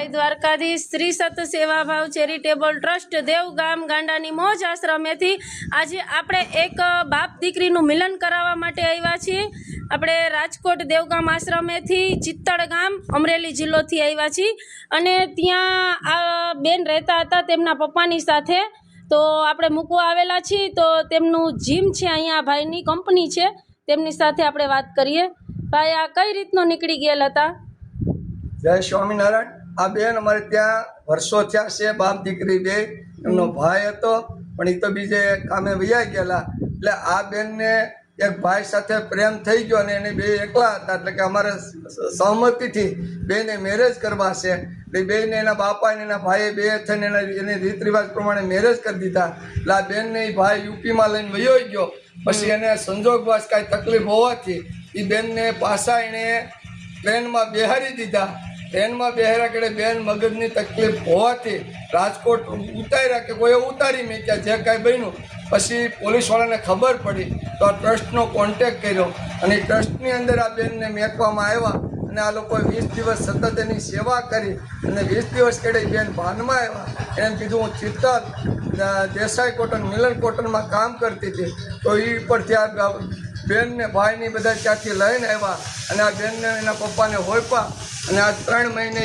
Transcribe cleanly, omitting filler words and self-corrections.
જય દ્વારકાધીશ। શ્રી સત સેવાભાવ charitable trust Devgam ગાંડાની મોજ આશ્રમેથી આજે આપણે એક બાપ દીકરીનું મિલન કરાવવા માટે આવ્યા છીએ। આપણે રાજકોટ દેવગામ આશ્રમેથી ચિત્તડ ગામ અમરેલી જિલ્લોથી આવ્યા છીએ અને ત્યાં આ બેન રહેતા હતા તેમના પપ્પાની સાથે। તો આપણે મૂકવા આવેલા છીએ તો તેમનું જીમ છે, અહીંયા ભાઈની કંપની છે, તેમની સાથે આપણે વાત કરીએ। ભાઈ, આ કઈ રીતનો નીકળી ગયેલ હતા? જય સ્વામિનારાયણ। આ બેન અમારે ત્યાં વર્ષો થયા છે, બાપ દીકરી બે। એમનો ભાઈ હતો પણ એ તો બીજે કામે વયા ગયેલા, એટલે આ બેનને એક ભાઈ સાથે પ્રેમ થઈ ગયો અને એને બે એકલા હતા, એટલે કે અમારે સહમતિથી બેને મેરેજ કરવા છે। એટલે બેને એના બાપા અને એના ભાઈએ બે થઈને એને રીત રિવાજ પ્રમાણે મેરેજ કરી દીધા। એટલે આ બેનને એ ભાઈ યુપીમાં લઈને વયો ગયો। પછી એને સંજોગવશ કાંઈ તકલીફ હોવાથી એ બેનને પાછા એણે ટ્રેનમાં બેહારી દીધા। ટ્રેનમાં બેહાર્યા કે બેન મગજની તકલીફ હોવાથી રાજકોટ ઉતાર્યા કે કોઈ ઉતારી મૂક્યા, જે કાંઈ બન્યું। પછી પોલીસવાળાને ખબર પડી તો આ ટ્રસ્ટનો કોન્ટેક કર્યો અને ટ્રસ્ટની અંદર આ બેનને મેકવામાં આવ્યા અને આ લોકોએ 20 દિવસ સતત એની સેવા કરી અને 20 દિવસ કેડે બેન ભાનમાં આવ્યા। એને કીધું હું ચિત્તલ દેસાઈ કોટન મિલન કોટનમાં કામ કરતી હતી, તો એ પરથી આ બેનને ભાઈને બધા ત્યાંથી લઈને આવ્યા અને આ બેનને એના પપ્પાને હોપ્યા અને આ 3 મહિને